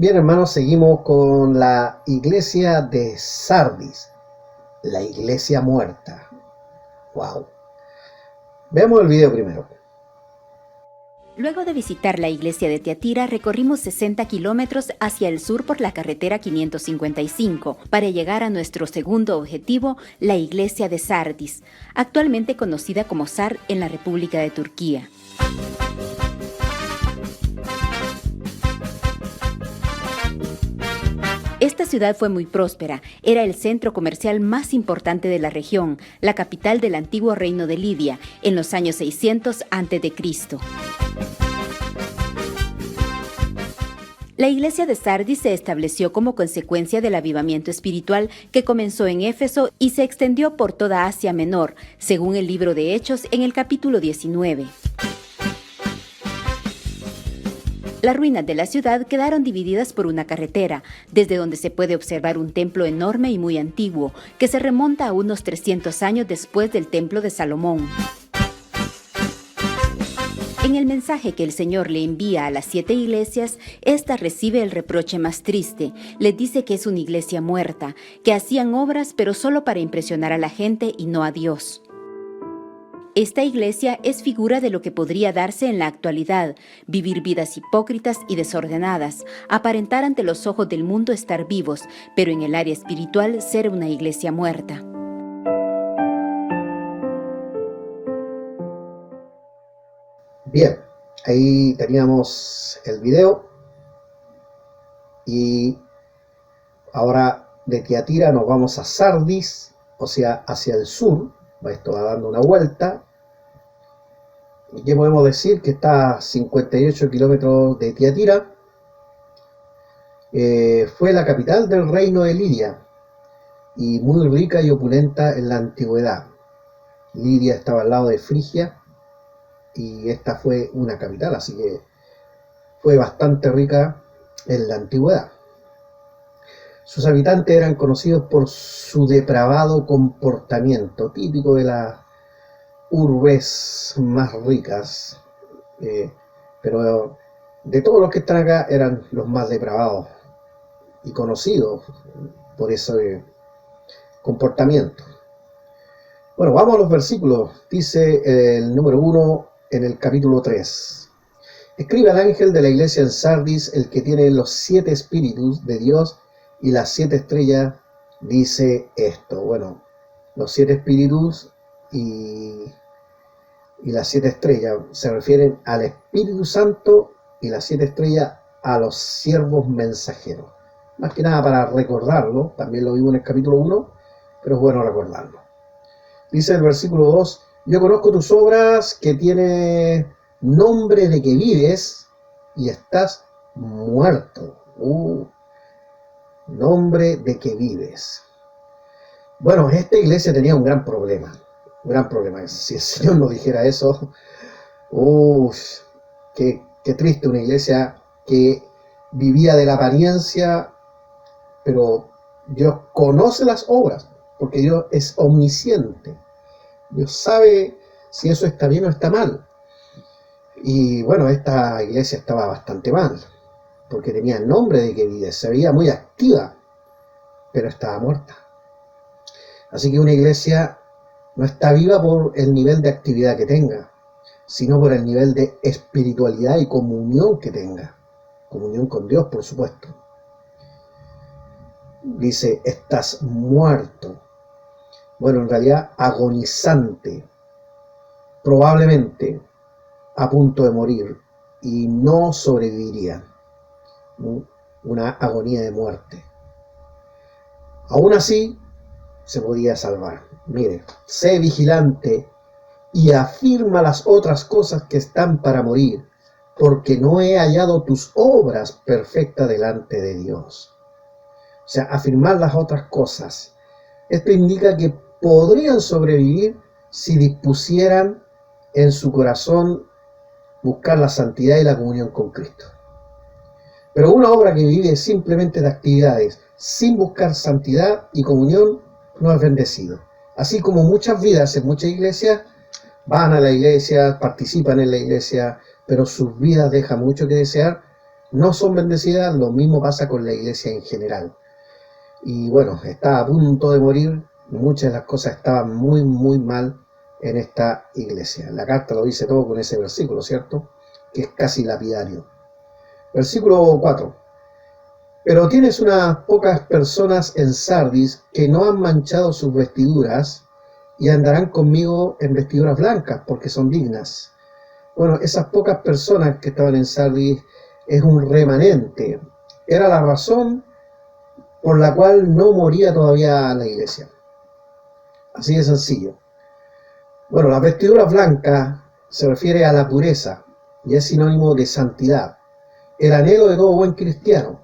Bien, hermanos, seguimos con la iglesia de Sardis, la iglesia muerta. Wow. Veamos el video primero. Luego de visitar la iglesia de Tiatira, recorrimos 60 kilómetros hacia el sur por la carretera 555 para llegar a nuestro segundo objetivo, la iglesia de Sardis, actualmente conocida como Sar en la República de Turquía. Esta ciudad fue muy próspera, era el centro comercial más importante de la región, la capital del antiguo reino de Lidia, en los años 600 a.C. La iglesia de Sardis se estableció como consecuencia del avivamiento espiritual que comenzó en Éfeso y se extendió por toda Asia Menor, según el libro de Hechos en el capítulo 19. Las ruinas de la ciudad quedaron divididas por una carretera, desde donde se puede observar un templo enorme y muy antiguo, que se remonta a unos 300 años después del templo de Salomón. En el mensaje que el Señor le envía a las 7 iglesias, esta recibe el reproche más triste. Les dice que es una iglesia muerta, que hacían obras pero solo para impresionar a la gente y no a Dios. Esta iglesia es figura de lo que podría darse en la actualidad, vivir vidas hipócritas y desordenadas, aparentar ante los ojos del mundo estar vivos, pero en el área espiritual ser una iglesia muerta. Bien, ahí teníamos el video y ahora de Tiatira nos vamos a Sardis, o sea, hacia el sur. Esto va dando una vuelta. ¿Y qué podemos decir? Que está a 58 kilómetros de Tiatira. Fue la capital del reino de Lidia y muy rica y opulenta en la antigüedad. Lidia estaba al lado de Frigia y esta fue una capital, así que fue bastante rica en la antigüedad. Sus habitantes eran conocidos por su depravado comportamiento, típico de las urbes más ricas, pero de todos los que están acá eran los más depravados y conocidos por ese comportamiento. Bueno, vamos a los versículos. Dice el número 1 en el capítulo 3. Escribe al ángel de la iglesia en Sardis, el que tiene los 7 espíritus de Dios y las 7 estrellas, dice esto. Bueno, los 7 espíritus y las 7 estrellas se refieren al Espíritu Santo y las 7 estrellas a los siervos mensajeros. Más que nada para recordarlo, también lo vimos en el capítulo 1, pero es bueno recordarlo. Dice el versículo 2, yo conozco tus obras, que tiene nombre de que vives y estás muerto. Nombre de que vives. Bueno, esta iglesia tenía un gran problema. Si el Señor nos dijera eso, qué triste, una iglesia que vivía de la apariencia, pero Dios conoce las obras, porque Dios es omnisciente. Dios sabe si eso está bien o está mal. Y bueno, esta iglesia estaba bastante mal, porque tenía el nombre de que vive, se veía muy activa, pero estaba muerta. Así que una iglesia no está viva por el nivel de actividad que tenga, sino por el nivel de espiritualidad y comunión que tenga. Comunión con Dios, por supuesto. Dice, estás muerto. Bueno, en realidad agonizante, probablemente a punto de morir, y no sobreviviría. Una agonía de muerte. Aún así, se podía salvar. Mire, sé vigilante y afirma las otras cosas que están para morir, porque no he hallado tus obras perfectas delante de Dios. O sea, afirmar las otras cosas. Esto indica que podrían sobrevivir si dispusieran en su corazón buscar la santidad y la comunión con Cristo. Pero una obra que vive simplemente de actividades, sin buscar santidad y comunión, no es bendecido. Así como muchas vidas en muchas iglesias, van a la iglesia, participan en la iglesia, pero sus vidas dejan mucho que desear, no son bendecidas. Lo mismo pasa con la iglesia en general. Y bueno, está a punto de morir. Muchas de las cosas estaban muy, muy mal en esta iglesia. La carta lo dice todo con ese versículo, ¿cierto? Que es casi lapidario. Versículo 4. Pero tienes unas pocas personas en Sardis que no han manchado sus vestiduras y andarán conmigo en vestiduras blancas porque son dignas. Bueno, esas pocas personas que estaban en Sardis es un remanente. Era la razón por la cual no moría todavía la iglesia. Así de sencillo. Bueno, las vestiduras blancas se refiere a la pureza y es sinónimo de santidad, el anhelo de todo buen cristiano.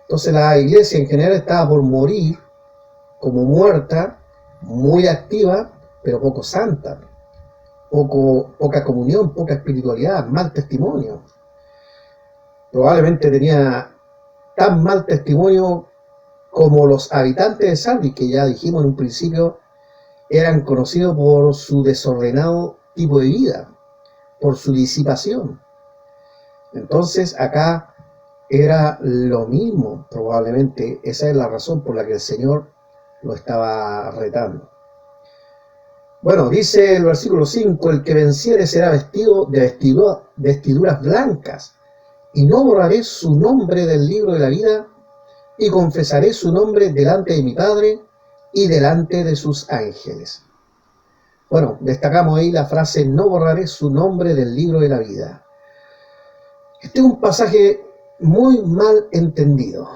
Entonces la iglesia en general estaba por morir, como muerta, muy activa, pero poco santa, poca comunión, poca espiritualidad, mal testimonio. Probablemente tenía tan mal testimonio como los habitantes de Sardis, que ya dijimos en un principio, eran conocidos por su desordenado tipo de vida, por su disipación. Entonces acá era lo mismo, probablemente. Esa es la razón por la que el Señor lo estaba retando. Bueno, dice el versículo 5, el que venciere será vestido de vestiduras blancas, y no borraré su nombre del libro de la vida, y confesaré su nombre delante de mi Padre y delante de sus ángeles. Bueno, destacamos ahí la frase, no borraré su nombre del libro de la vida. Este es un pasaje muy mal entendido,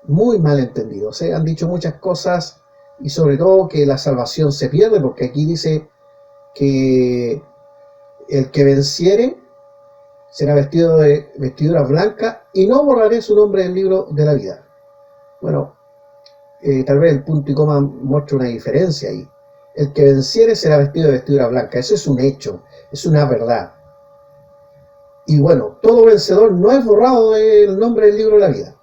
muy mal entendido. Se han dicho muchas cosas y sobre todo que la salvación se pierde, porque aquí dice que el que venciere será vestido de vestiduras blancas y no borraré su nombre del libro de la vida. Bueno, tal vez el punto y coma muestra una diferencia ahí. El que venciere será vestido de vestidura blanca. Eso es un hecho, es una verdad. Y bueno, todo vencedor no es borrado del nombre del libro de la vida.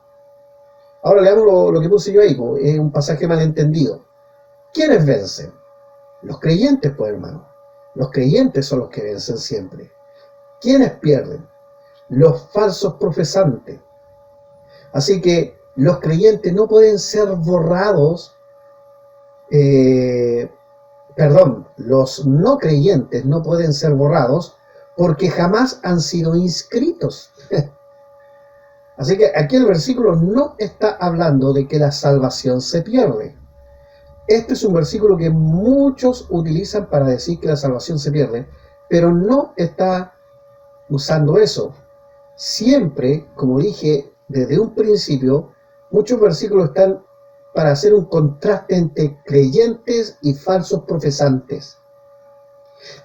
Ahora leamos lo que puse yo ahí, es un pasaje malentendido. ¿Quiénes vencen? Los creyentes, pues hermano. Los creyentes son los que vencen siempre. ¿Quiénes pierden? Los falsos profesantes. Así que los creyentes no pueden ser borrados, los no creyentes no pueden ser borrados porque jamás han sido inscritos. Así que aquí el versículo no está hablando de que la salvación se pierde. Este es un versículo que muchos utilizan para decir que la salvación se pierde, pero no está usando eso. Siempre, como dije desde un principio, muchos versículos están para hacer un contraste entre creyentes y falsos profesantes.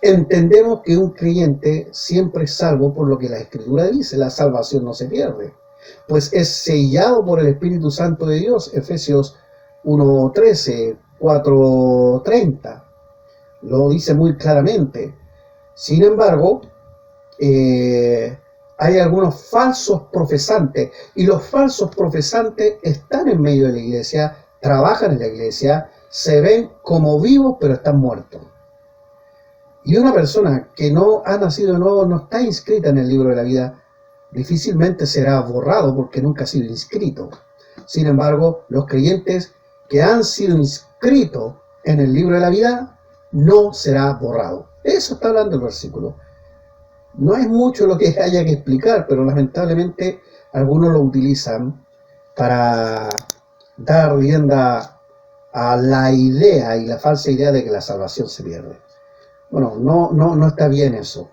Entendemos que un creyente siempre es salvo por lo que la Escritura dice, la salvación no se pierde, pues es sellado por el Espíritu Santo de Dios, Efesios 1:13, 4:30, lo dice muy claramente. Sin embargo, hay algunos falsos profesantes, y los falsos profesantes están en medio de la iglesia, trabajan en la iglesia, se ven como vivos pero están muertos. Y una persona que no ha nacido de nuevo, no está inscrita en el libro de la vida, difícilmente será borrado porque nunca ha sido inscrito. Sin embargo, los creyentes que han sido inscritos en el libro de la vida, no será borrado. Eso está hablando el versículo. No es mucho lo que haya que explicar, pero lamentablemente algunos lo utilizan para dar rienda a la idea y la falsa idea de que la salvación se pierde. Bueno, no está bien eso.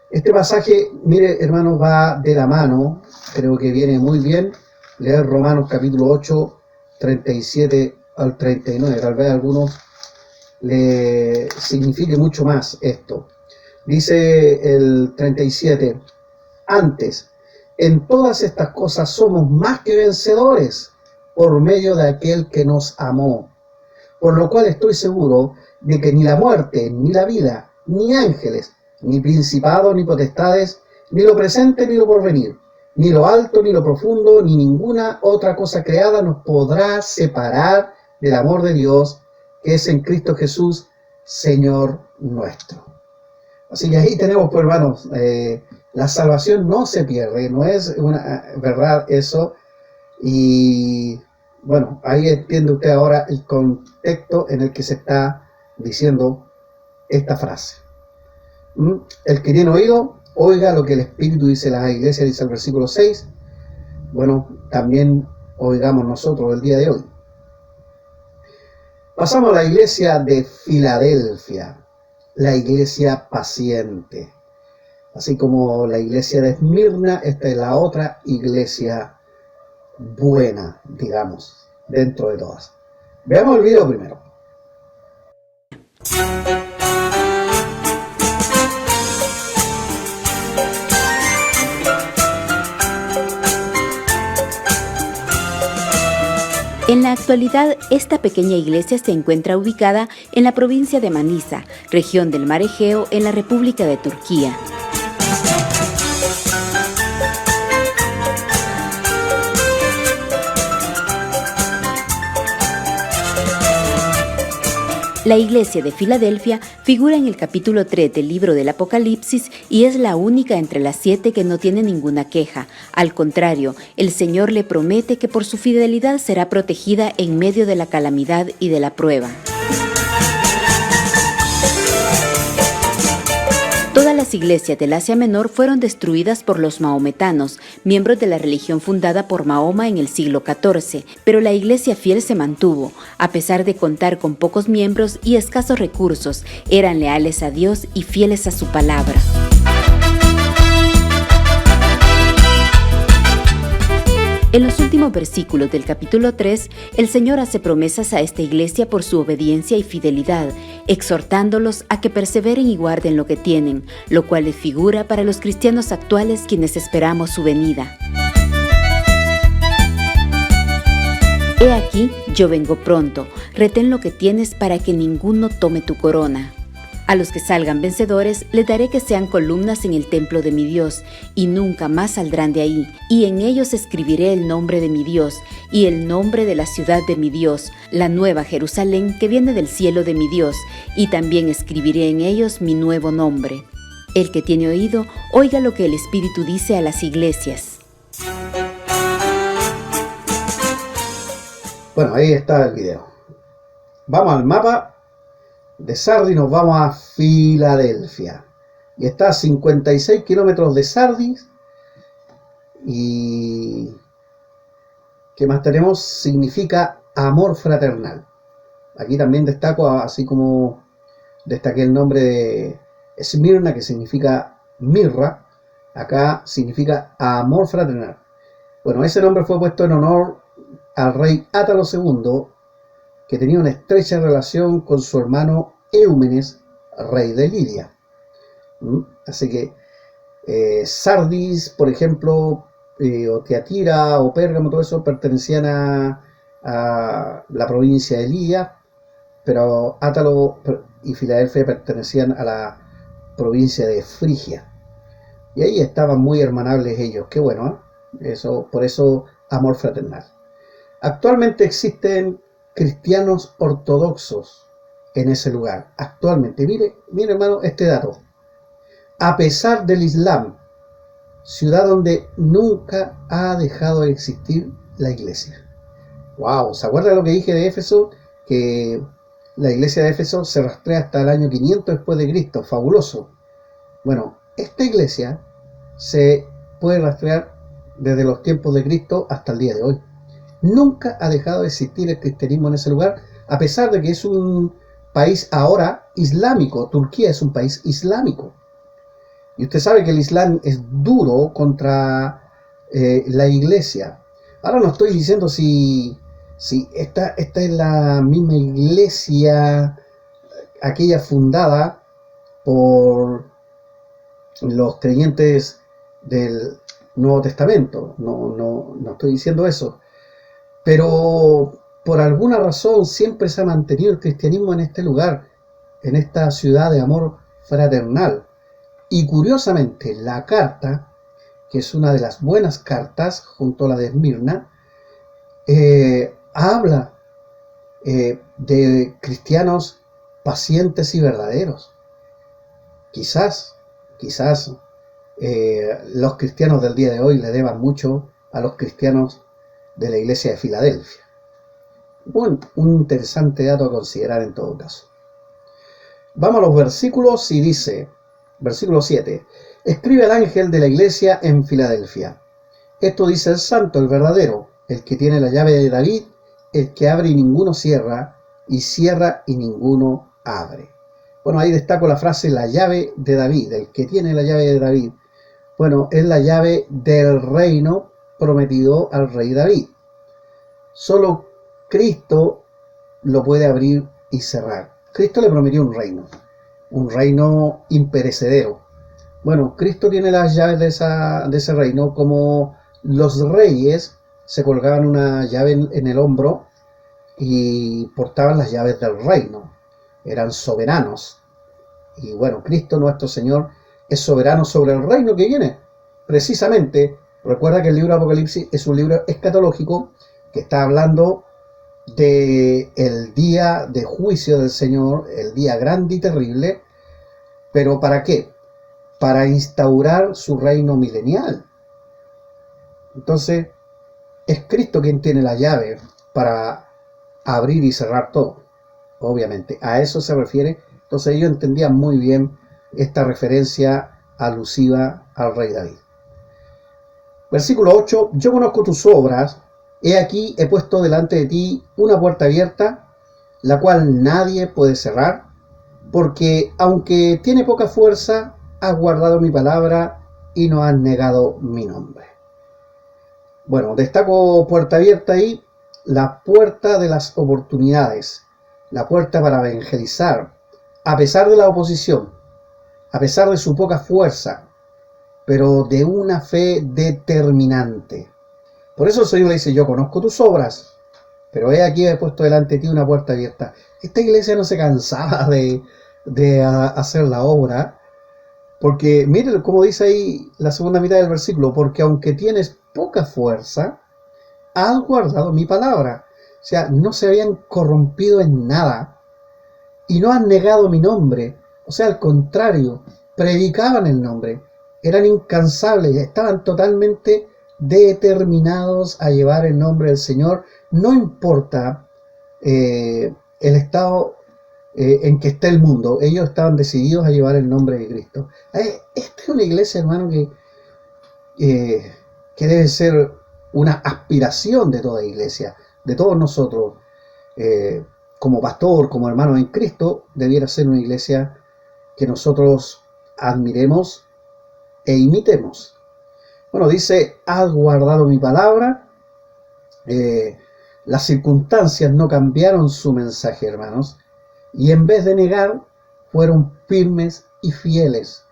Este pasaje, mire hermanos, va de la mano, creo que viene muy bien, leer Romanos capítulo 8, 37 al 39, tal vez a algunos le signifique mucho más esto. Dice el 37, antes, en todas estas cosas somos más que vencedores por medio de aquel que nos amó, por lo cual estoy seguro de que ni la muerte, ni la vida, ni ángeles, ni principados, ni potestades, ni lo presente, ni lo porvenir, ni lo alto, ni lo profundo, ni ninguna otra cosa creada nos podrá separar del amor de Dios, que es en Cristo Jesús, Señor nuestro. Así que ahí tenemos, pues hermanos, la salvación no se pierde, no es una verdad eso. Y bueno, ahí entiende usted ahora el contexto en el que se está diciendo esta frase. El que tiene oído, oiga lo que el Espíritu dice a las iglesias, dice el versículo 6. Bueno, también oigamos nosotros el día de hoy. Pasamos a la iglesia de Filadelfia, la iglesia paciente. Así como la iglesia de Esmirna, esta es la otra iglesia buena, digamos, dentro de todas. Veamos el video primero. En la actualidad, esta pequeña iglesia se encuentra ubicada en la provincia de Manisa, región del Mar Egeo, en la República de Turquía. La iglesia de Filadelfia figura en el capítulo 3 del libro del Apocalipsis y es la única entre las 7 que no tiene ninguna queja. Al contrario, el Señor le promete que por su fidelidad será protegida en medio de la calamidad y de la prueba. Todas las iglesias del Asia Menor fueron destruidas por los maometanos, miembros de la religión fundada por Mahoma en el siglo XIV, pero la iglesia fiel se mantuvo. A pesar de contar con pocos miembros y escasos recursos, eran leales a Dios y fieles a su palabra. En los últimos versículos del capítulo 3, el Señor hace promesas a esta iglesia por su obediencia y fidelidad, exhortándolos a que perseveren y guarden lo que tienen, lo cual es figura para los cristianos actuales quienes esperamos su venida. He aquí, yo vengo pronto, retén lo que tienes para que ninguno tome tu corona. A los que salgan vencedores les daré que sean columnas en el templo de mi Dios, y nunca más saldrán de ahí, y en ellos escribiré el nombre de mi Dios, y el nombre de la ciudad de mi Dios, la nueva Jerusalén que viene del cielo de mi Dios, y también escribiré en ellos mi nuevo nombre. El que tiene oído, oiga lo que el Espíritu dice a las iglesias. Bueno, ahí está el video. Vamos al mapa. De Sardis nos vamos a Filadelfia. Y está a 56 kilómetros de Sardis. Y ¿qué más tenemos? Significa amor fraternal. Aquí también destaco, así como destaqué el nombre de Esmirna, que significa mirra. Acá significa amor fraternal. Bueno, ese nombre fue puesto en honor al rey Átalo II, que tenía una estrecha relación con su hermano Eumenes, rey de Lidia. Así que Sardis, por ejemplo, o Tiatira o Pérgamo, todo eso pertenecían a la provincia de Lidia, pero Átalo y Filadelfia pertenecían a la provincia de Frigia. Y ahí estaban muy hermanables ellos. Qué bueno, ¿eh? Eso, por eso amor fraternal. Actualmente existen cristianos ortodoxos en ese lugar. Actualmente, mire hermano, este dato. A pesar del Islam, ciudad donde nunca ha dejado de existir la iglesia. Wow, ¿se acuerda lo que dije de Éfeso? Que la iglesia de Éfeso se rastrea hasta el año 500 después de Cristo. Fabuloso. Bueno, esta iglesia se puede rastrear desde los tiempos de Cristo hasta el día de hoy. Nunca ha dejado de existir el cristianismo en ese lugar, a pesar de que es un país ahora islámico. Turquía es un país islámico. Y usted sabe que el Islam es duro contra la iglesia. Ahora no estoy diciendo si esta es la misma iglesia, aquella fundada por los creyentes del Nuevo Testamento. No estoy diciendo eso. Pero por alguna razón siempre se ha mantenido el cristianismo en este lugar, en esta ciudad de amor fraternal. Y curiosamente, la carta, que es una de las buenas cartas, junto a la de Esmirna, habla de cristianos pacientes y verdaderos. quizás los cristianos del día de hoy le deban mucho a los cristianos de la iglesia de Filadelfia. Bueno, un interesante dato a considerar en todo caso. Vamos a los versículos y dice, versículo 7, escribe al ángel de la iglesia en Filadelfia. Esto dice el santo, el verdadero, el que tiene la llave de David, el que abre y ninguno cierra, y cierra y ninguno abre. Bueno, ahí destaco la frase la llave de David, el que tiene la llave de David. Bueno, es la llave del reino prometido al rey David. Solo Cristo lo puede abrir y cerrar. Cristo le prometió un reino imperecedero. Bueno, Cristo tiene las llaves de ese reino, como los reyes se colgaban una llave en el hombro y portaban las llaves del reino. Eran soberanos. Y bueno, Cristo nuestro Señor es soberano sobre el reino que viene. Precisamente, recuerda que el libro de Apocalipsis es un libro escatológico que está hablando del día de juicio del Señor, el día grande y terrible. ¿Pero para qué? Para instaurar su reino milenial. Entonces, es Cristo quien tiene la llave para abrir y cerrar todo. Obviamente, a eso se refiere. Entonces ellos entendían muy bien esta referencia alusiva al rey David. Versículo 8, yo conozco tus obras, he aquí he puesto delante de ti una puerta abierta, la cual nadie puede cerrar, porque aunque tiene poca fuerza, has guardado mi palabra y no has negado mi nombre. Bueno, destaco puerta abierta ahí, la puerta de las oportunidades, la puerta para evangelizar, a pesar de la oposición, a pesar de su poca fuerza, pero de una fe determinante. Por eso el Señor le dice, yo conozco tus obras, pero he aquí he puesto delante de ti una puerta abierta. Esta iglesia no se cansaba de hacer la obra, porque miren cómo dice ahí la segunda mitad del versículo, porque aunque tienes poca fuerza, has guardado mi palabra. O sea, no se habían corrompido en nada y no han negado mi nombre. O sea, al contrario, predicaban el nombre, eran incansables, estaban totalmente determinados a llevar el nombre del Señor, no importa el estado en que esté el mundo, ellos estaban decididos a llevar el nombre de Cristo. Esta es una iglesia, hermano, que debe ser una aspiración de toda iglesia, de todos nosotros, como pastor, como hermano en Cristo, debiera ser una iglesia que nosotros admiremos e imitemos. Bueno, dice, has guardado mi palabra. Las circunstancias no cambiaron su mensaje, hermanos, y en vez de negar, fueron firmes y fieles.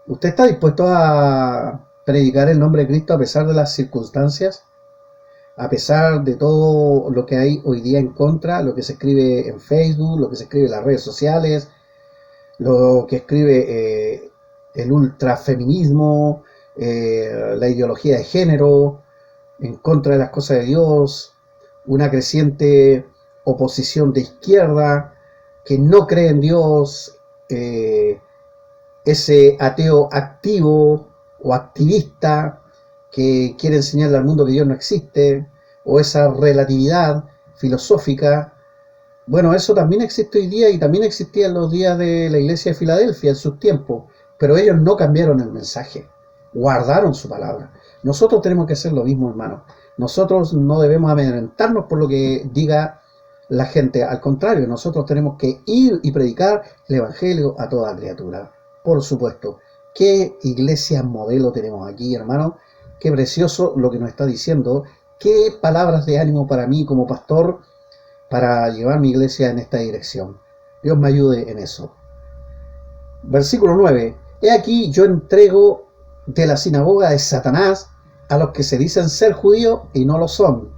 ¿Usted está dispuesto a predicar el nombre de Cristo a pesar de las circunstancias? A pesar de todo lo que hay hoy día en contra, lo que se escribe en Facebook, lo que se escribe en las redes sociales, lo que escribe el ultrafeminismo, la ideología de género, en contra de las cosas de Dios, una creciente oposición de izquierda que no cree en Dios, ese ateo activo o activista que quiere enseñarle al mundo que Dios no existe, o esa relatividad filosófica. Bueno, eso también existe hoy día y también existía en los días de la iglesia de Filadelfia en sus tiempos, pero ellos no cambiaron el mensaje, guardaron su palabra. Nosotros tenemos que hacer lo mismo, hermano. Nosotros no debemos amedrentarnos por lo que diga la gente, al contrario, nosotros tenemos que ir y predicar el evangelio a toda criatura. Por supuesto, ¿qué iglesia modelo tenemos aquí, hermano? Qué precioso lo que nos está diciendo, qué palabras de ánimo para mí como pastor, para llevar mi iglesia en esta dirección. Dios me ayude en eso. Versículo 9. He aquí yo entrego de la sinagoga de Satanás a los que se dicen ser judíos y no lo son,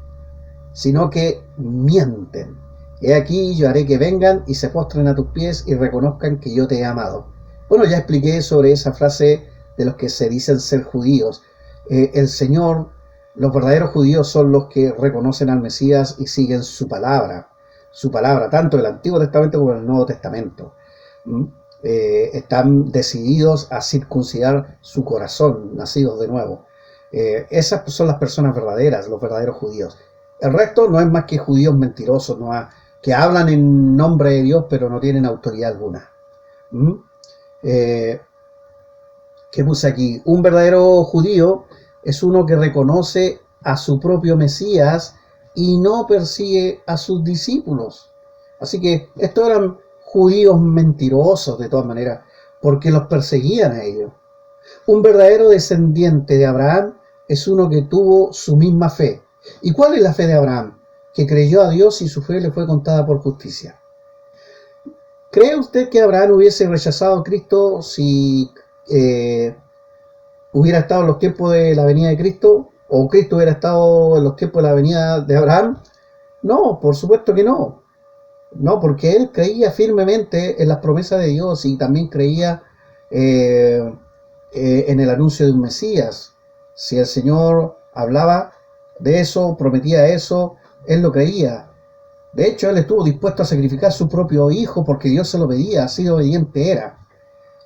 sino que mienten. He aquí yo haré que vengan y se postren a tus pies y reconozcan que yo te he amado. Bueno, ya expliqué sobre esa frase de los que se dicen ser judíos. El Señor, los verdaderos judíos son los que reconocen al Mesías y siguen su palabra, tanto el Antiguo Testamento como el Nuevo Testamento. están decididos a circuncidar su corazón, nacidos de nuevo. Esas son las personas verdaderas, los verdaderos judíos. El resto no es más que judíos mentirosos, que hablan en nombre de Dios pero no tienen autoridad alguna. ¿Qué puse aquí? Un verdadero judío es uno que reconoce a su propio Mesías y no persigue a sus discípulos. Así que estos eran judíos mentirosos de todas maneras, porque los perseguían a ellos. Un verdadero descendiente de Abraham es uno que tuvo su misma fe. ¿Y cuál es la fe de Abraham? Que creyó a Dios y su fe le fue contada por justicia. ¿Cree usted que Abraham hubiese rechazado a Cristo si hubiera estado en los tiempos de la venida de Cristo? ¿O Cristo hubiera estado en los tiempos de la venida de Abraham? No, por supuesto que no. No, porque él creía firmemente en las promesas de Dios y también creía en el anuncio de un Mesías. Si el Señor hablaba de eso, prometía eso, él lo creía. De hecho, él estuvo dispuesto a sacrificar a su propio hijo porque Dios se lo pedía, así de obediente era.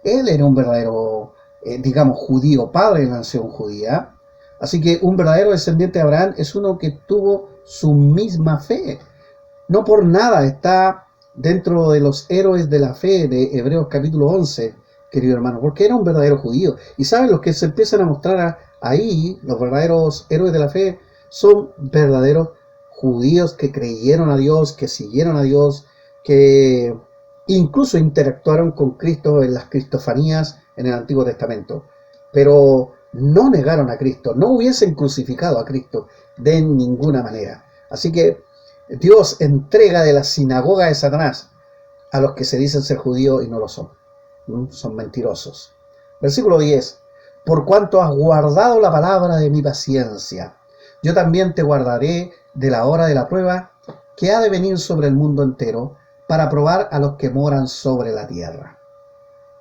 Él era un verdadero, judío, padre de la nación judía. Así que un verdadero descendiente de Abraham es uno que tuvo su misma fe. No por nada está dentro de los héroes de la fe de Hebreos capítulo 11, querido hermano, porque era un verdadero judío. Y saben, los que se empiezan a mostrar ahí, los verdaderos héroes de la fe, son verdaderos judíos que creyeron a Dios, que siguieron a Dios, que incluso interactuaron con Cristo en las cristofanías en el Antiguo Testamento. Pero no negaron a Cristo, no hubiesen crucificado a Cristo de ninguna manera. Así que Dios entrega de la sinagoga de Satanás a los que se dicen ser judíos y no lo son. Son mentirosos. Versículo 10. Por cuanto has guardado la palabra de mi paciencia, yo también te guardaré de la hora de la prueba que ha de venir sobre el mundo entero para probar a los que moran sobre la tierra.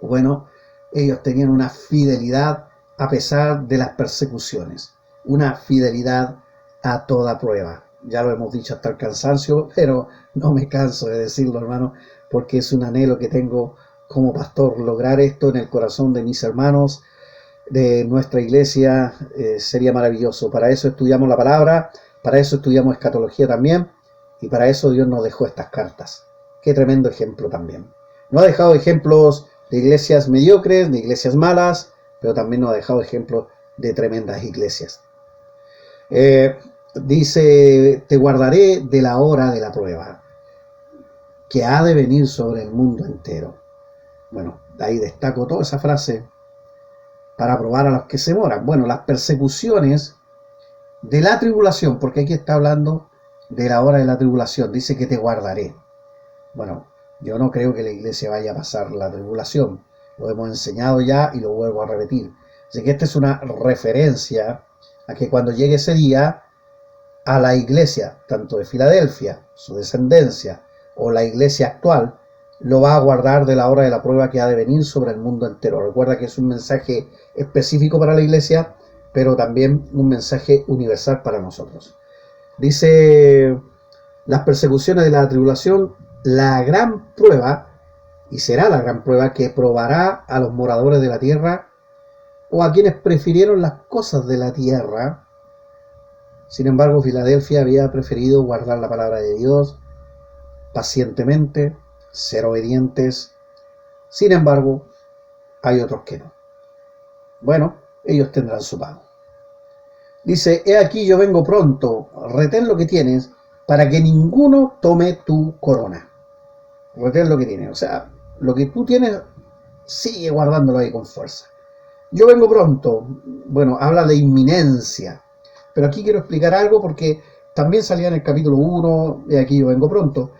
Bueno, ellos tenían una fidelidad a pesar de las persecuciones, una fidelidad a toda prueba. Ya lo hemos dicho hasta el cansancio, pero no me canso de decirlo, hermano, porque es un anhelo que tengo como pastor, lograr esto en el corazón de mis hermanos, de nuestra iglesia. Sería maravilloso. Para eso estudiamos la palabra, para eso estudiamos escatología también, y para eso Dios nos dejó estas cartas. Qué tremendo ejemplo también. No ha dejado ejemplos de iglesias mediocres, de iglesias malas, pero también nos ha dejado ejemplos de tremendas iglesias. Dice, te guardaré de la hora de la prueba, que ha de venir sobre el mundo entero. Bueno, ahí destaco toda esa frase, para probar a los que se moran. Bueno, las persecuciones de la tribulación, porque aquí está hablando de la hora de la tribulación, dice que te guardaré. Bueno, yo no creo que la iglesia vaya a pasar la tribulación, lo hemos enseñado ya y lo vuelvo a repetir. Así que esta es una referencia a que cuando llegue ese día, a la iglesia, tanto de Filadelfia, su descendencia, o la iglesia actual, lo va a guardar de la hora de la prueba que ha de venir sobre el mundo entero. Recuerda que es un mensaje específico para la iglesia, pero también un mensaje universal para nosotros. Dice, las persecuciones de la tribulación, la gran prueba, y será la gran prueba que probará a los moradores de la tierra, o a quienes prefirieron las cosas de la tierra. Sin embargo, Filadelfia había preferido guardar la palabra de Dios pacientemente, ser obedientes. Sin embargo, hay otros que no. Bueno, ellos tendrán su pago. Dice, he aquí yo vengo pronto, retén lo que tienes, para que ninguno tome tu corona. Retén lo que tienes, o sea, lo que tú tienes, sigue guardándolo ahí con fuerza. Yo vengo pronto. Bueno, habla de inminencia. Pero aquí quiero explicar algo porque también salía en el capítulo 1, de aquí yo vengo pronto.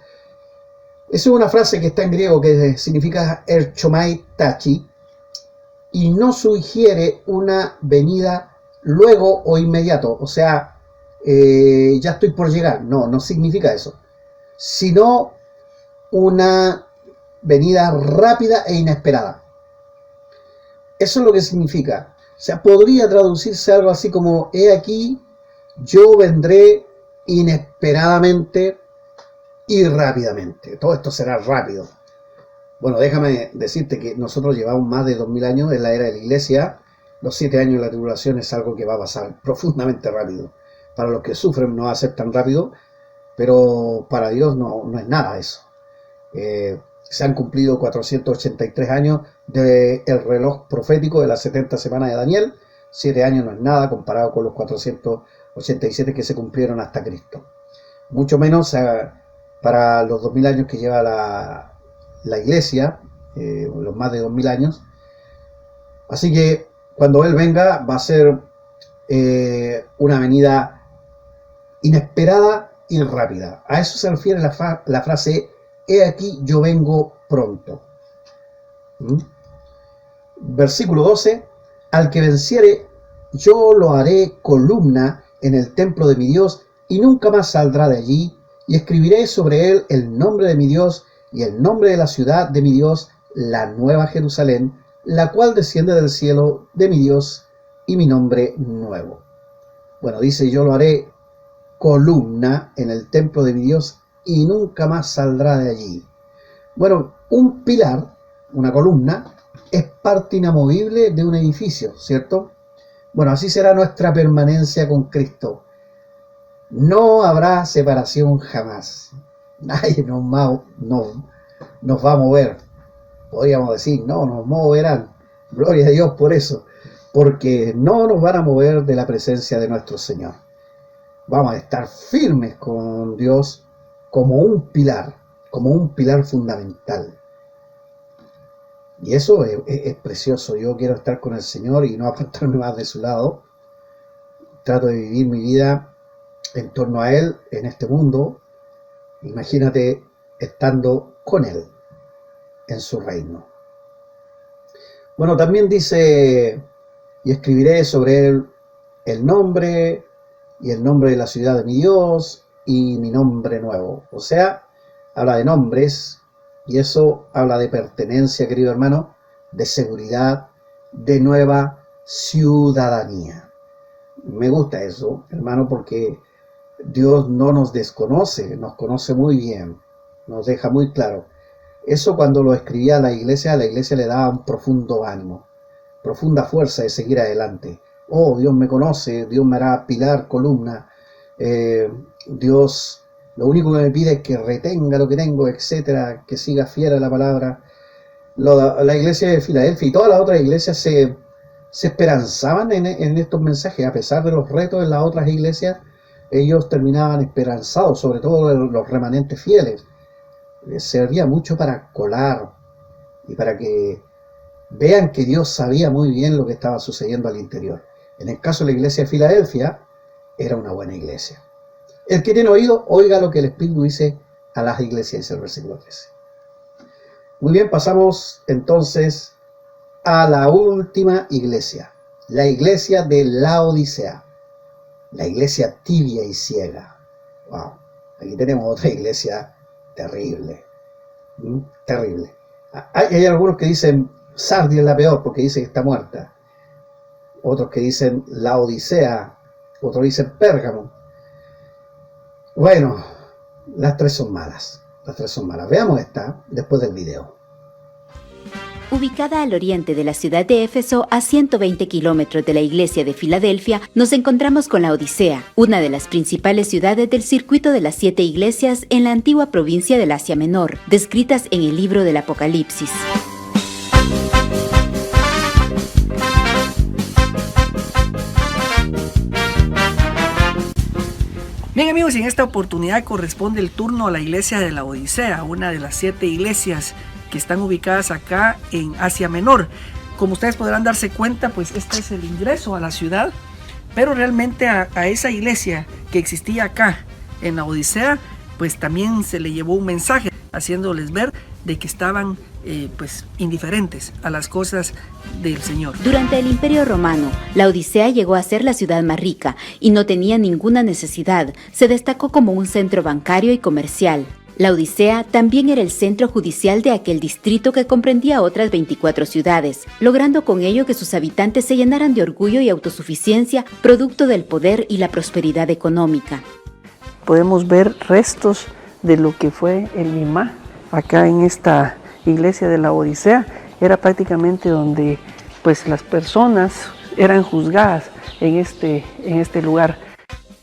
Esa es una frase que está en griego que significa erchomai tachi y no sugiere una venida luego o inmediato. O sea, ya estoy por llegar. No, no significa eso. Sino una venida rápida e inesperada. Eso es lo que significa. O sea, podría traducirse algo así como, he aquí, yo vendré inesperadamente y rápidamente. Todo esto será rápido. Bueno, déjame decirte que nosotros llevamos más de 2000 años en la era de la iglesia. Los 7 años de la tribulación es algo que va a pasar profundamente rápido. Para los que sufren no va a ser tan rápido, pero para Dios no es nada eso. Se han cumplido 483 años del reloj profético de las 70 semanas de Daniel. 7 años no es nada comparado con los 487 que se cumplieron hasta Cristo. Mucho menos para los 2000 años que lleva la iglesia, los más de 2000 años. Así que cuando Él venga va a ser una venida inesperada y rápida. A eso se refiere la frase, he aquí yo vengo pronto. Versículo 12, al que venciere yo lo haré columna en el templo de mi Dios y nunca más saldrá de allí, y escribiré sobre él el nombre de mi Dios y el nombre de la ciudad de mi Dios, la nueva Jerusalén, la cual desciende del cielo de mi Dios, y mi nombre nuevo. Bueno, dice, yo lo haré columna en el templo de mi Dios y nunca más saldrá de allí. Bueno, un pilar, una columna, es parte inamovible de un edificio, ¿cierto? Bueno, así será nuestra permanencia con Cristo. No habrá separación jamás. Nadie nos va a mover. Podríamos decir, no nos moverán. Gloria a Dios por eso. Porque no nos van a mover de la presencia de nuestro Señor. Vamos a estar firmes con Dios como un pilar fundamental. Y eso es precioso. Yo quiero estar con el Señor y no apartarme más de su lado. Trato de vivir mi vida en torno a Él en este mundo. Imagínate estando con Él en su reino. Bueno, también dice, y escribiré sobre Él el nombre y el nombre de la ciudad de mi Dios y mi nombre nuevo. O sea, habla de nombres. Y eso habla de pertenencia, querido hermano, de seguridad, de nueva ciudadanía. Me gusta eso, hermano, porque Dios no nos desconoce, nos conoce muy bien, nos deja muy claro. Eso cuando lo escribía a la iglesia le daba un profundo ánimo, profunda fuerza de seguir adelante. Oh, Dios me conoce, Dios me hará pilar, columna, Dios... Lo único que me pide es que retenga lo que tengo, etcétera, que siga fiel a la palabra. La iglesia de Filadelfia y todas las otras iglesias se esperanzaban en estos mensajes. A pesar de los retos en las otras iglesias, ellos terminaban esperanzados, sobre todo los remanentes fieles. Les servía mucho para colar y para que vean que Dios sabía muy bien lo que estaba sucediendo al interior. En el caso de la iglesia de Filadelfia, era una buena iglesia. El que tiene oído, oiga lo que el Espíritu dice a las iglesias, dice el versículo 13. Muy bien, pasamos entonces a la última iglesia, la iglesia de Laodicea, la iglesia tibia y ciega. Wow, aquí tenemos otra iglesia terrible, terrible. Hay algunos que dicen Sardis es la peor porque dice que está muerta, otros que dicen Laodicea, otros dicen Pérgamo. Bueno, las tres son malas. Veamos esta después del video. Ubicada al oriente de la ciudad de Éfeso, a 120 kilómetros de la iglesia de Filadelfia, nos encontramos con Laodicea, una de las principales ciudades del circuito de las 7 iglesias en la antigua provincia del Asia Menor, descritas en el libro del Apocalipsis. Bien amigos, en esta oportunidad corresponde el turno a la iglesia de Laodicea, una de las 7 iglesias que están ubicadas acá en Asia Menor. Como ustedes podrán darse cuenta, pues este es el ingreso a la ciudad, pero realmente a esa iglesia que existía acá en Laodicea, pues también se le llevó un mensaje, haciéndoles ver de que estaban pues indiferentes a las cosas del Señor. Durante el Imperio Romano, Laodicea llegó a ser la ciudad más rica y no tenía ninguna necesidad. Se destacó como un centro bancario y comercial. Laodicea también era el centro judicial de aquel distrito que comprendía otras 24 ciudades, logrando con ello que sus habitantes se llenaran de orgullo y autosuficiencia, producto del poder y la prosperidad económica. Podemos ver restos de lo que fue el Mimá acá en esta iglesia de la Odisea era prácticamente donde pues las personas eran juzgadas en este lugar.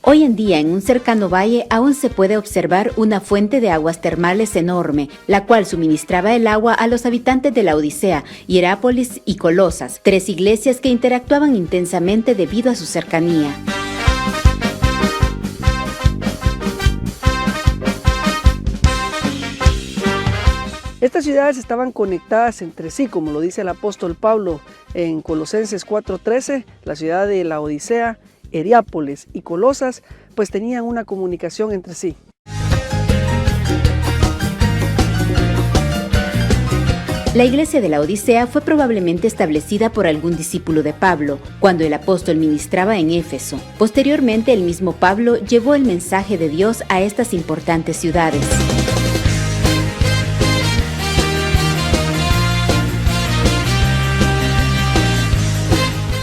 Hoy en día, en un cercano valle, aún se puede observar una fuente de aguas termales enorme, la cual suministraba el agua a los habitantes de la Odisea, Hierápolis y Colosas, 3 iglesias que interactuaban intensamente debido a su cercanía. Estas ciudades estaban conectadas entre sí, como lo dice el apóstol Pablo en Colosenses 4:13, la ciudad de la Odisea, Hierápolis y Colosas, pues tenían una comunicación entre sí. La iglesia de la Odisea fue probablemente establecida por algún discípulo de Pablo, cuando el apóstol ministraba en Éfeso. Posteriormente, el mismo Pablo llevó el mensaje de Dios a estas importantes ciudades.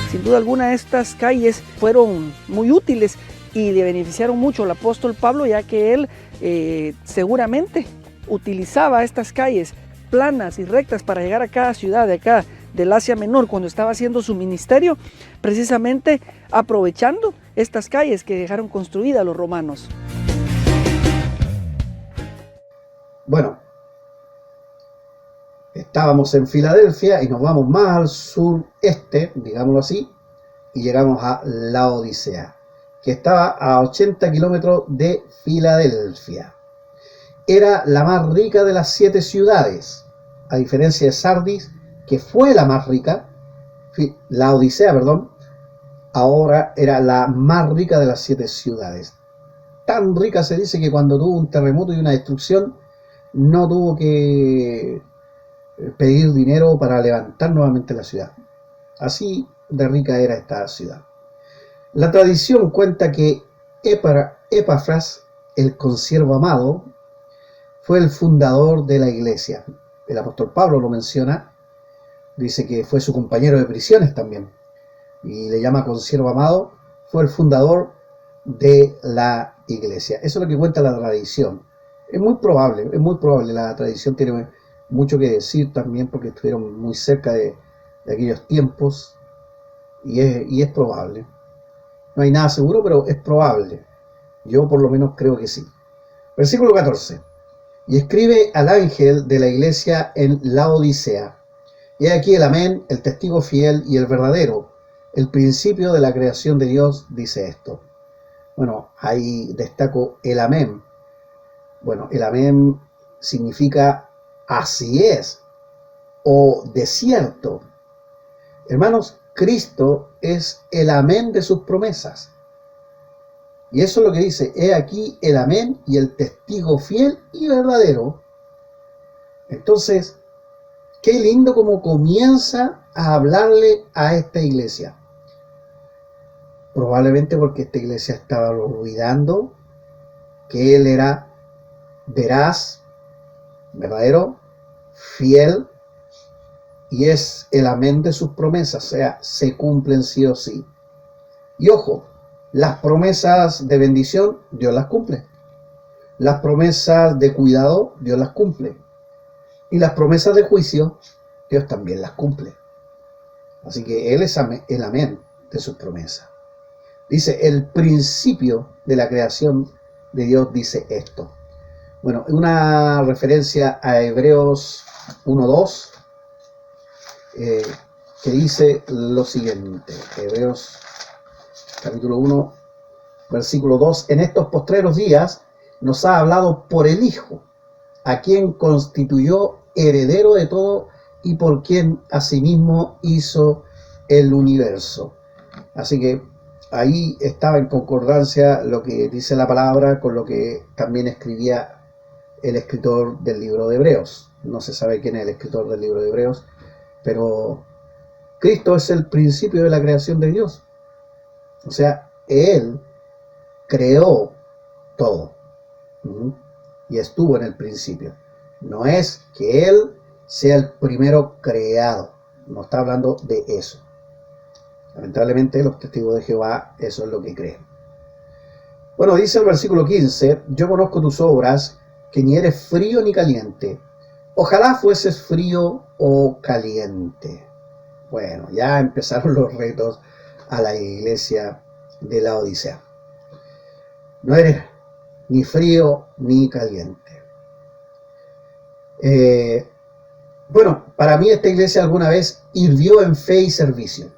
Sin duda alguna, estas calles fueron muy útiles y le beneficiaron mucho al apóstol Pablo, ya que él seguramente utilizaba estas calles planas y rectas para llegar a cada ciudad de acá del Asia Menor cuando estaba haciendo su ministerio, precisamente aprovechando estas calles que dejaron construidas los romanos. Bueno, estábamos en Filadelfia y nos vamos más al sureste, digámoslo así, y llegamos a la Odisea, que estaba a 80 kilómetros de Filadelfia. Era la más rica de las 7 ciudades, a diferencia de Sardis, que fue la más rica. La Odisea, perdón, ahora era la más rica de las 7 ciudades. Tan rica se dice que cuando tuvo un terremoto y una destrucción, no tuvo que pedir dinero para levantar nuevamente la ciudad. Así de rica era esta ciudad. La tradición cuenta que Epafras, el consiervo amado, fue el fundador de la iglesia. El apóstol Pablo lo menciona, dice que fue su compañero de prisiones también, y le llama consiervo amado. Fue el fundador de la iglesia. Eso es lo que cuenta la tradición. Es muy probable, la tradición tiene mucho que decir también porque estuvieron muy cerca de aquellos tiempos, y es probable. No hay nada seguro, pero es probable. Yo por lo menos creo que sí. Versículo 14. Y escribe al ángel de la iglesia en la Odisea: he aquí el amén, el testigo fiel y el verdadero, el principio de la creación de Dios, dice esto. Bueno, ahí destaco el amén. Bueno, el amén significa así es, o desierto. Hermanos, Cristo es el amén de sus promesas. Y eso es lo que dice: he aquí el amén y el testigo fiel y verdadero. Entonces, qué lindo como comienza a hablarle a esta iglesia. Probablemente porque esta iglesia estaba olvidando que Él era veraz, verdadero, fiel, y es el amén de sus promesas, o sea, se cumplen sí o sí. Y ojo, las promesas de bendición, Dios las cumple. Las promesas de cuidado, Dios las cumple. Y las promesas de juicio, Dios también las cumple. Así que Él es el amén de sus promesas. Dice, el principio de la creación de Dios dice esto. Bueno, una referencia a Hebreos 1:2, que dice lo siguiente. Hebreos capítulo 1, versículo 2. En estos postreros días nos ha hablado por el Hijo, a quien constituyó heredero de todo y por quien asimismo hizo el universo. Así que ahí estaba en concordancia lo que dice la palabra con lo que también escribía el escritor del libro de Hebreos. No se sabe quién es el escritor del libro de Hebreos, pero Cristo es el principio de la creación de Dios. O sea, Él creó todo y estuvo en el principio. No es que Él sea el primero creado, no está hablando de eso. Lamentablemente los testigos de Jehová eso es lo que creen. Bueno, dice el versículo 15, yo conozco tus obras, que ni eres frío ni caliente. ojalá fueses frío o caliente. Bueno, ya empezaron los retos a la iglesia de la Odisea. No eres ni frío ni caliente. Bueno, para mí esta iglesia alguna vez hirvió en fe y servicio,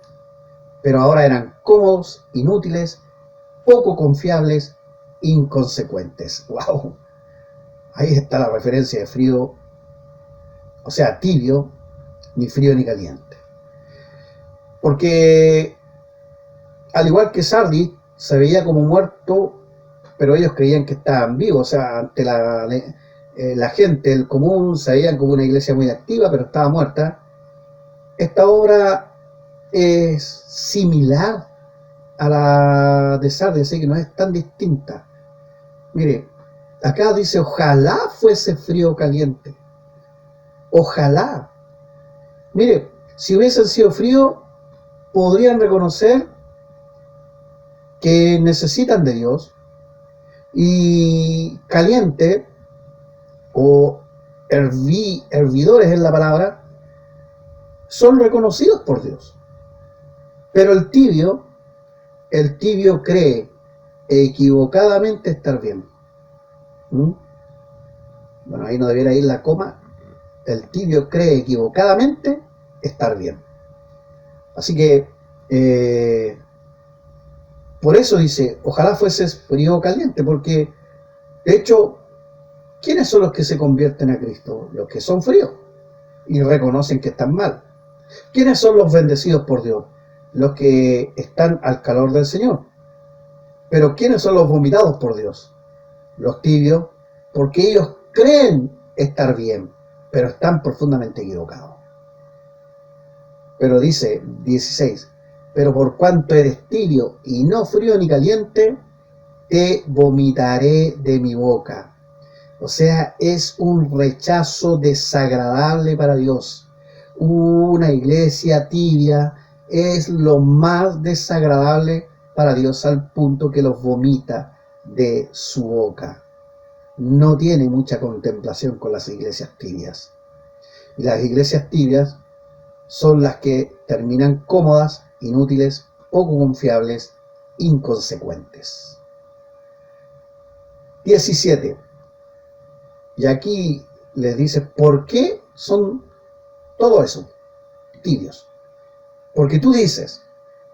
pero ahora eran cómodos, inútiles, poco confiables, inconsecuentes. ¡Wow! Ahí está la referencia de frío, o sea, tibio, ni frío ni caliente. Porque al igual que Sardis, se veía como muerto, pero ellos creían que estaban vivos. O sea, ante la gente, el común, se veían como una iglesia muy activa, pero estaba muerta. Esta obra es similar a la de Sardis, así que no es tan distinta. Mire, acá dice, ojalá fuese frío o caliente. Ojalá. Mire, si hubiesen sido frío, podrían reconocer que necesitan de Dios, y caliente o hervidores es la palabra, son reconocidos por Dios. Pero el tibio cree equivocadamente estar bien. Bueno, ahí no debiera ir la coma. El tibio cree equivocadamente estar bien. Así que por eso dice, ojalá fueses frío o caliente, porque de hecho, ¿quiénes son los que se convierten a Cristo? Los que son fríos y reconocen que están mal. ¿Quiénes son los bendecidos por Dios? Los que están al calor del Señor. Pero ¿quiénes son los vomitados por Dios? Los tibios, porque ellos creen estar bien, pero están profundamente equivocados. Pero dice 16, pero por cuanto eres tibio y no frío ni caliente, te vomitaré de mi boca. O sea, es un rechazo desagradable para Dios. Una iglesia tibia es lo más desagradable para Dios, al punto que los vomita de su boca. No tiene mucha contemplación con las iglesias tibias. Y las iglesias tibias son las que terminan cómodas, inútiles, poco confiables, inconsecuentes. 17. Y aquí les dice, ¿por qué son todo eso? Tibios. Porque tú dices,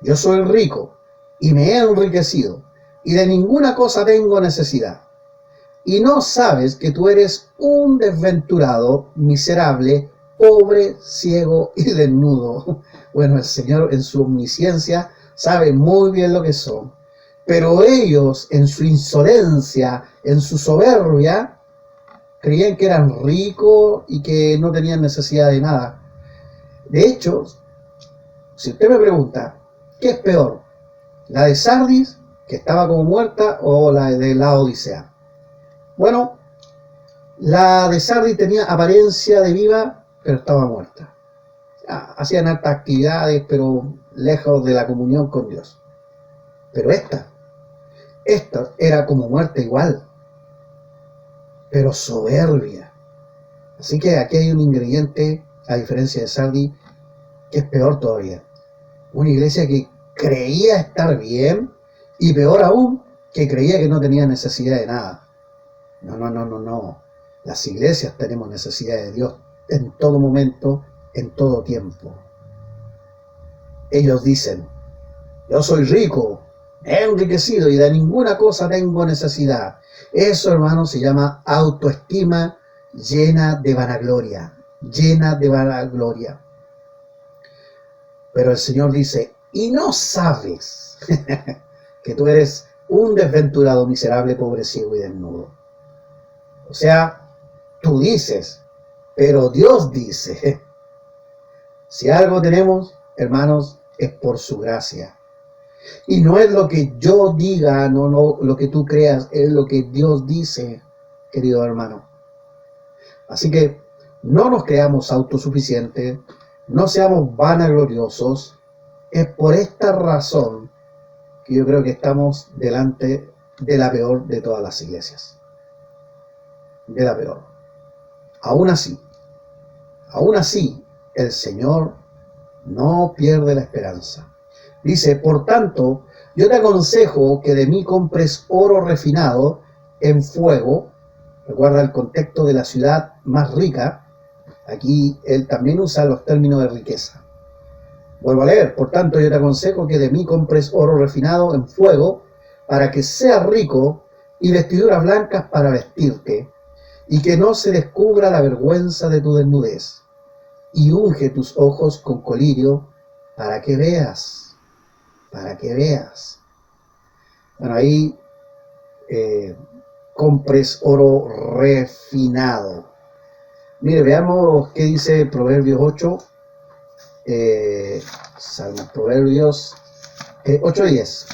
yo soy rico y me he enriquecido y de ninguna cosa tengo necesidad. Y no sabes que tú eres un desventurado, miserable, pobre, ciego y desnudo. Bueno, el Señor en su omnisciencia sabe muy bien lo que son. Pero ellos, en su insolencia, en su soberbia, creían que eran ricos y que no tenían necesidad de nada. De hecho, si usted me pregunta, ¿qué es peor? ¿La de Sardis, que estaba como muerta, o la de la Odisea? Bueno, la de Sardis tenía apariencia de viva, pero estaba muerta. Hacían hartas actividades, pero lejos de la comunión con Dios. Pero esta era como muerta igual, pero soberbia. Así que aquí hay un ingrediente, a diferencia de Sardis, que es peor todavía. Una iglesia que creía estar bien, y peor aún, que creía que no tenía necesidad de nada. No. Las iglesias tenemos necesidad de Dios en todo momento, en todo tiempo. Ellos dicen, yo soy rico, he enriquecido y de ninguna cosa tengo necesidad. Eso, hermano, se llama autoestima llena de vanagloria. Pero el Señor dice, y no sabes que tú eres un desventurado, miserable, pobre, ciego y desnudo. O sea, tú dices, pero Dios dice. Si algo tenemos, hermanos, es por su gracia. Y no es lo que yo diga, no lo que tú creas, es lo que Dios dice, querido hermano. Así que no nos creamos autosuficientes, no seamos vanagloriosos. Es por esta razón que yo creo que estamos delante de la peor de todas las iglesias. De la peor. Aún así, Aún así, el Señor no pierde la esperanza. Dice, por tanto, yo te aconsejo que de mí compres oro refinado en fuego. Recuerda el contexto de la ciudad más rica. Aquí él también usa los términos de riqueza. Vuelvo a leer, por tanto yo te aconsejo que de mí compres oro refinado en fuego para que seas rico y vestiduras blancas para vestirte y que no se descubra la vergüenza de tu desnudez. Y unge tus ojos con colirio para que veas. Bueno, ahí compres oro refinado. Mire, veamos qué dice Proverbios 8. Proverbios 8:10.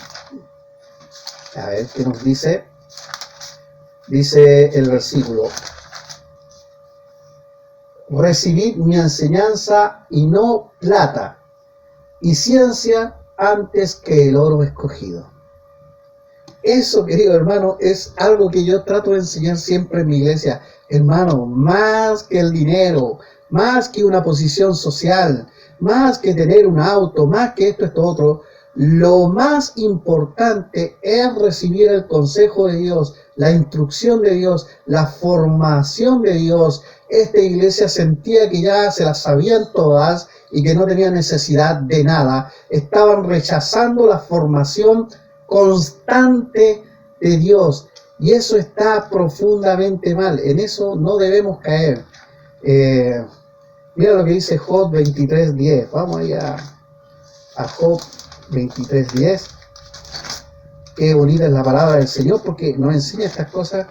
A ver qué nos dice. Dice el versículo: recibid mi enseñanza y no plata, y ciencia antes que el oro escogido. Eso, querido hermano, es algo que yo trato de enseñar siempre en mi iglesia. Hermano, más que el dinero, más que una posición social, más que tener un auto, más que esto otro, lo más importante es recibir el consejo de Dios, la instrucción de Dios, la formación de Dios. Esta iglesia sentía que ya se las sabían todas y que no tenía necesidad de nada. Estaban rechazando la formación constante de Dios, y eso está profundamente mal. En eso no debemos caer. Mira lo que dice Job 23:10. Vamos ahí a Job 23:10. Qué bonita es la palabra del Señor, porque nos enseña estas cosas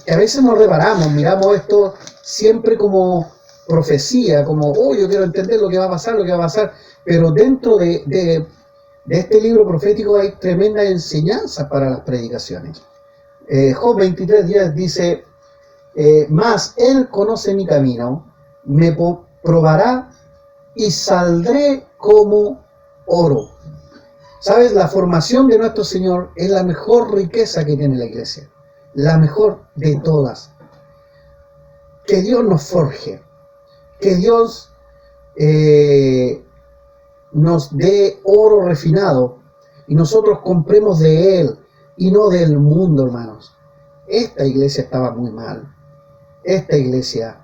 que a veces nos reparamos, miramos esto siempre como profecía, como, oh, yo quiero entender lo que va a pasar, pero dentro de este libro profético hay tremenda enseñanza para las predicaciones. Job 23:10 dice, mas él conoce mi camino, me probará y saldré como oro. ¿Sabes? La formación de nuestro Señor es la mejor riqueza que tiene la iglesia, la mejor de todas. Que Dios nos forje, que Dios nos dé oro refinado y nosotros compremos de Él y no del mundo, hermanos. Esta iglesia estaba muy mal. Esta iglesia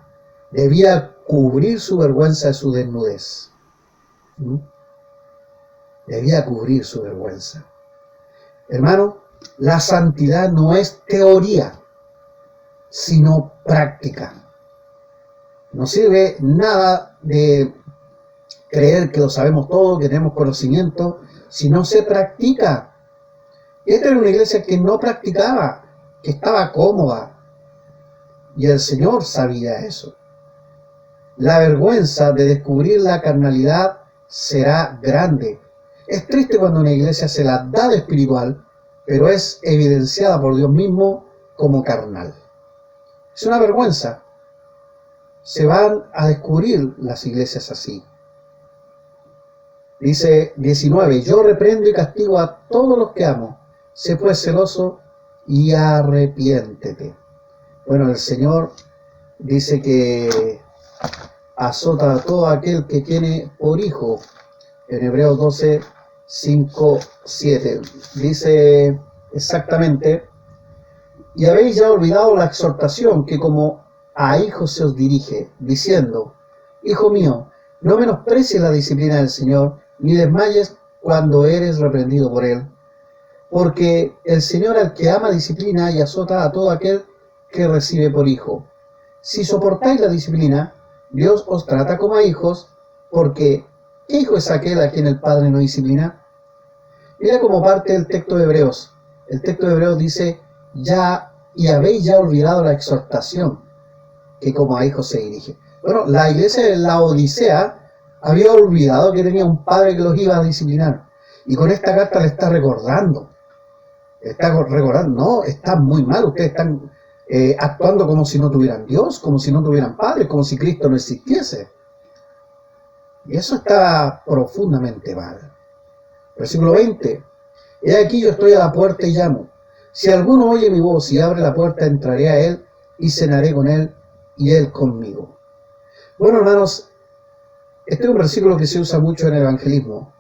debía cubrir su vergüenza de su desnudez. Debía cubrir su vergüenza. Hermano, la santidad no es teoría, sino práctica. No sirve nada de creer que lo sabemos todo, que tenemos conocimiento, si no se practica. Esta era una iglesia que no practicaba, que estaba cómoda, y el Señor sabía eso. La vergüenza de descubrir la carnalidad será grande. Es triste cuando una iglesia se la da de espiritual, pero es evidenciada por Dios mismo como carnal. Es una vergüenza. Se van a descubrir las iglesias así. Dice 19, yo reprendo y castigo a todos los que amo. Sé pues celoso y arrepiéntete. Bueno, el Señor dice que azota a todo aquel que tiene por hijo. En Hebreos 12, 5, 7. Dice exactamente, y habéis ya olvidado la exhortación que como a hijos se os dirige, diciendo, hijo mío, no menosprecies la disciplina del Señor, ni desmayes cuando eres reprendido por Él. Porque el Señor al que ama disciplina y azota a todo aquel que recibe por hijo. Si soportáis la disciplina, Dios os trata como a hijos, porque ¿qué hijo es aquel a quien el Padre no disciplina? Mira cómo parte el texto de Hebreos. El texto de Hebreos dice, y habéis ya olvidado la exhortación que como a hijos se dirige. Bueno, la iglesia de la Odisea había olvidado que tenía un padre que los iba a disciplinar. Y con esta carta le está recordando. No, está muy mal. Ustedes están actuando como si no tuvieran Dios, como si no tuvieran padre, como si Cristo no existiese. Y eso está profundamente mal. Versículo 20. He aquí yo estoy a la puerta y llamo. Si alguno oye mi voz y abre la puerta, entraré a él y cenaré con él y él conmigo. Bueno, hermanos, este es un versículo que se usa mucho en el evangelismo,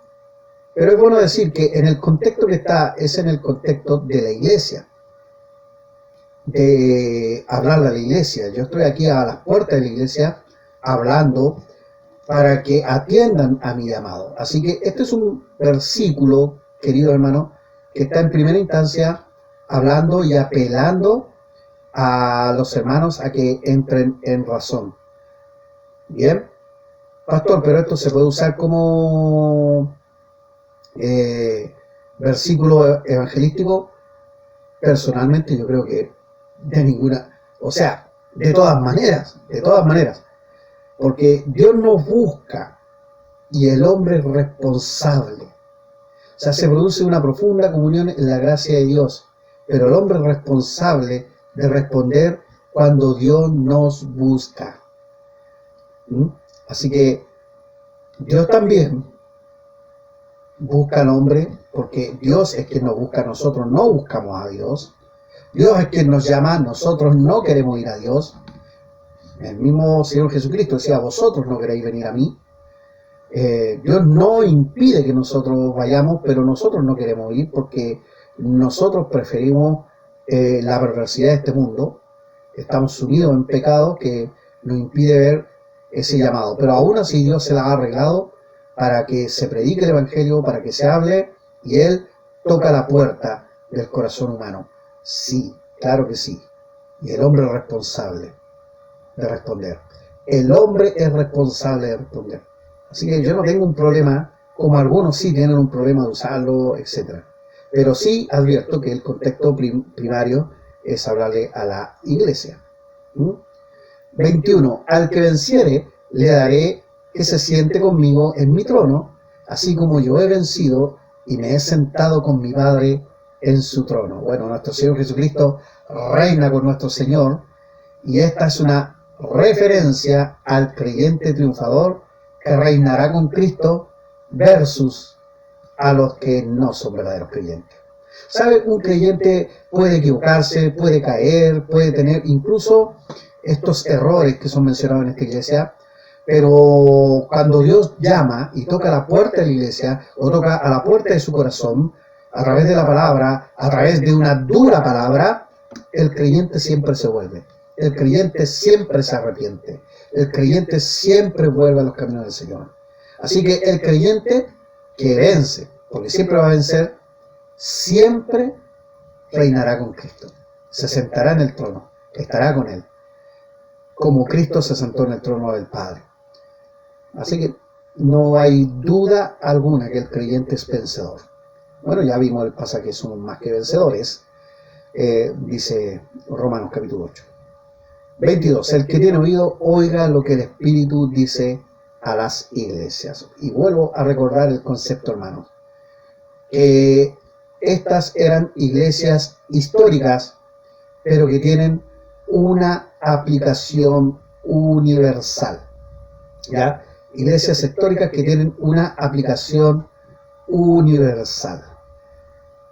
pero es bueno decir que en el contexto que está, es en el contexto de la iglesia, de hablar a la iglesia. Yo estoy aquí a las puertas de la iglesia hablando para que atiendan a mi llamado. Así que este es un versículo, querido hermano, que está en primera instancia hablando y apelando a los hermanos a que entren en razón. Bien, pastor, pero esto se puede usar como versículo evangelístico. Personalmente yo creo que de ninguna, o sea, de todas maneras, porque Dios nos busca y el hombre es responsable. O sea, se produce una profunda comunión en la gracia de Dios, pero el hombre es responsable de responder cuando Dios nos busca. Así que Dios también busca al hombre, porque Dios es quien nos busca, nosotros no buscamos a Dios. Dios es quien nos llama, nosotros no queremos ir a Dios. El mismo Señor Jesucristo decía, vosotros no queréis venir a mí. Dios no impide que nosotros vayamos, pero nosotros no queremos ir porque nosotros preferimos la perversidad de este mundo. Estamos sumidos en pecado que nos impide ver ese llamado. Pero aún así Dios se la ha arreglado para que se predique el Evangelio, para que se hable, y Él toca la puerta del corazón humano. Sí, claro que sí. Y el hombre es responsable de responder. El hombre es responsable de responder. Así que yo no tengo un problema, como algunos sí tienen un problema de usarlo, etc. Pero sí advierto que el contexto primario es hablarle a la iglesia. 21. Al que venciere, le daré que se siente conmigo en mi trono, así como yo he vencido y me he sentado con mi Padre en su trono. Bueno, nuestro Señor Jesucristo reina con nuestro Señor, y esta es una referencia al creyente triunfador que reinará con Cristo versus a los que no son verdaderos creyentes. ¿Sabe? Un creyente puede equivocarse, puede caer, puede tener incluso estos errores que son mencionados en esta iglesia, pero cuando Dios llama y toca la puerta de la iglesia, o toca a la puerta de su corazón, a través de la palabra, a través de una dura palabra, el creyente siempre se vuelve. El creyente siempre se arrepiente. El creyente siempre vuelve a los caminos del Señor. Así que el creyente que vence, porque siempre va a vencer, siempre reinará con Cristo. Se sentará en el trono, estará con Él, como Cristo se sentó en el trono del Padre. Así que no hay duda alguna que el creyente es vencedor. Bueno, ya vimos el pasaje que somos más que vencedores, dice Romanos capítulo 8. 22. El que tiene oído, oiga lo que el Espíritu dice a las iglesias. Y vuelvo a recordar el concepto, hermanos, que estas eran iglesias históricas, pero que tienen una aplicación universal. ¿Ya? Iglesias históricas que tienen una aplicación universal.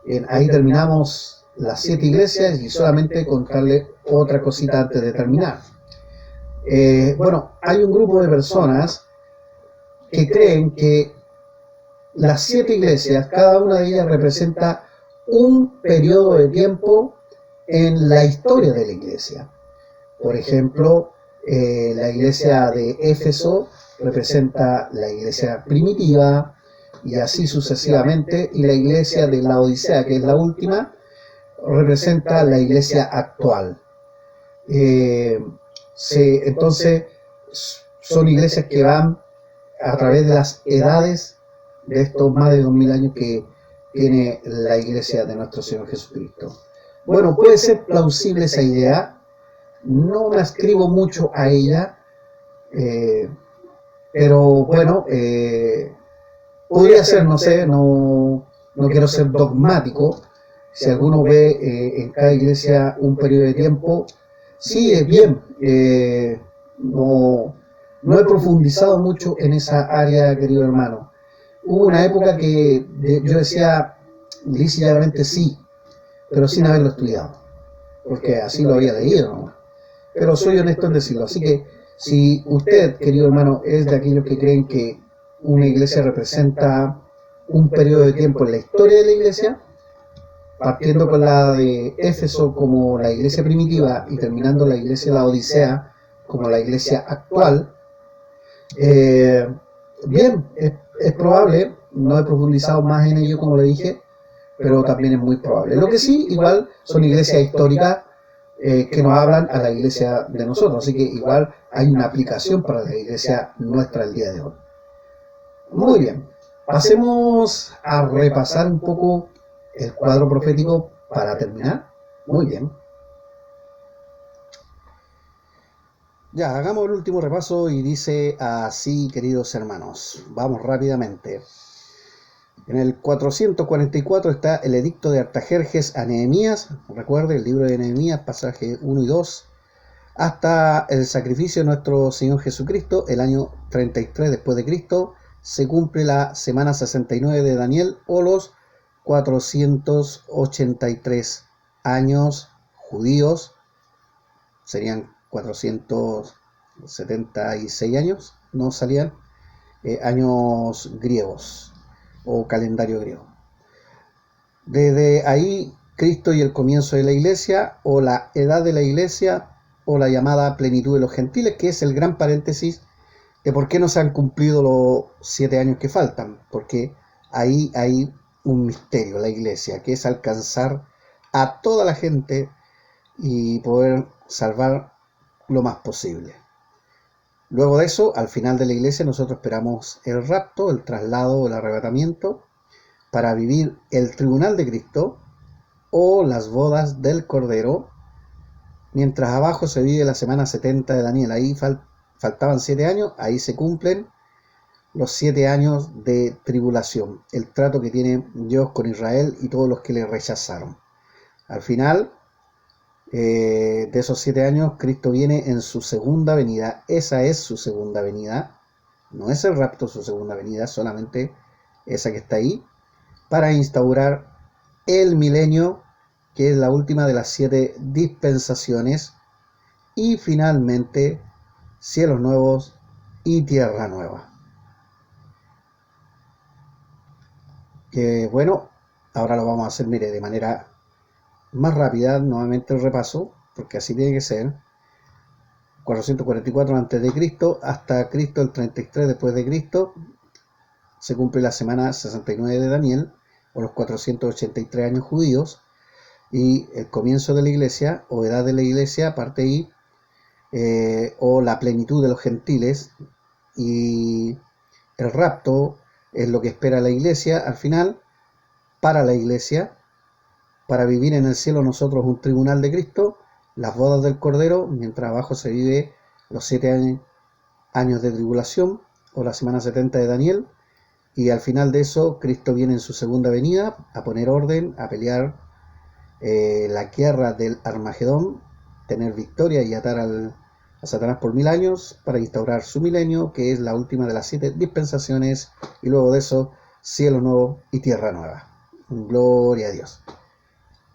Bien, ahí terminamos las 7 iglesias y solamente contarle otra cosita antes de terminar. Bueno, hay un grupo de personas que creen que las 7 iglesias, cada una de ellas representa un periodo de tiempo en la historia de la iglesia. Por ejemplo, la iglesia de Éfeso representa la iglesia primitiva, y así sucesivamente, y la iglesia de la Odisea, que es la última, representa la iglesia actual. Entonces, son iglesias que van a través de las edades de estos más de 2000 años que tiene la iglesia de nuestro Señor Jesucristo. Bueno, puede ser plausible esa idea, no me ascribo mucho a ella, pero bueno, podría ser, no sé, no quiero ser dogmático. Si alguno ve en cada iglesia un periodo de tiempo, sí, es bien. No he profundizado mucho en esa área, querido hermano. Hubo una época que yo decía lícitamente sí, pero sin haberlo estudiado, porque así lo había leído, ¿no? Pero soy honesto en decirlo. Así que Si usted, querido hermano, es de aquellos que creen que una iglesia representa un periodo de tiempo en la historia de la iglesia, partiendo con la de Éfeso como la iglesia primitiva y terminando la iglesia de la Odisea como la iglesia actual, bien, es probable, no he profundizado más en ello como le dije, pero también es muy probable. Lo que sí, igual, son iglesias históricas que nos hablan a la iglesia de nosotros, así que igual hay una aplicación para la iglesia nuestra el día de hoy. Muy bien, pasemos a repasar un poco el cuadro profético para terminar. Muy bien. Ya, hagamos el último repaso y dice así, queridos hermanos. Vamos rápidamente. En el 444 está el edicto de Artajerjes a Nehemías. Recuerde el libro de Nehemías, pasaje 1 y 2. Hasta el sacrificio de nuestro Señor Jesucristo, el año 33 después de Cristo, se cumple la semana 69 de Daniel o los 483 años judíos. Serían 476 años, no salían años griegos o calendario griego. Desde ahí, Cristo y el comienzo de la iglesia, o la edad de la iglesia, o la llamada plenitud de los gentiles, que es el gran paréntesis de por qué no se han cumplido los 7 años que faltan, porque ahí hay un misterio, la iglesia, que es alcanzar a toda la gente y poder salvar lo más posible. Luego de eso, al final de la iglesia, nosotros esperamos el rapto, el traslado, el arrebatamiento, para vivir el tribunal de Cristo o las bodas del Cordero, mientras abajo se vive la semana 70 de Daniel. Ahí faltaban 7 años, ahí se cumplen los 7 años de tribulación, el trato que tiene Dios con Israel y todos los que le rechazaron. Al final de esos 7 años, Cristo viene en su segunda venida. Esa es su segunda venida, no es el rapto su segunda venida, solamente esa que está ahí, para instaurar el milenio, que es la última de las 7 dispensaciones, y finalmente cielos nuevos y tierra nueva. Que bueno, ahora lo vamos a hacer, mire, de manera más rápida, nuevamente el repaso, porque así tiene que ser. 444 a.C. hasta Cristo el 33 después de Cristo, se cumple la semana 69 de Daniel, o los 483 años judíos, y el comienzo de la iglesia, o edad de la iglesia, parte ahí, o la plenitud de los gentiles, y el rapto es lo que espera la iglesia al final, para la iglesia, para vivir en el cielo nosotros un tribunal de Cristo, las bodas del Cordero, mientras abajo se vive los 7 años de tribulación, o la semana 70 de Daniel, y al final de eso Cristo viene en su segunda venida a poner orden, a pelear la guerra del Armagedón, tener victoria y atar a Satanás por 1000 años para instaurar su milenio, que es la última de las 7 dispensaciones, y luego de eso cielo nuevo y tierra nueva. Gloria a Dios.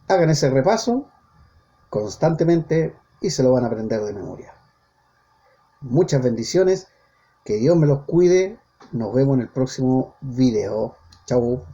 Hagan ese repaso constantemente y se lo van a aprender de memoria. Muchas bendiciones, que Dios me los cuide. Nos vemos en el próximo video. Chau.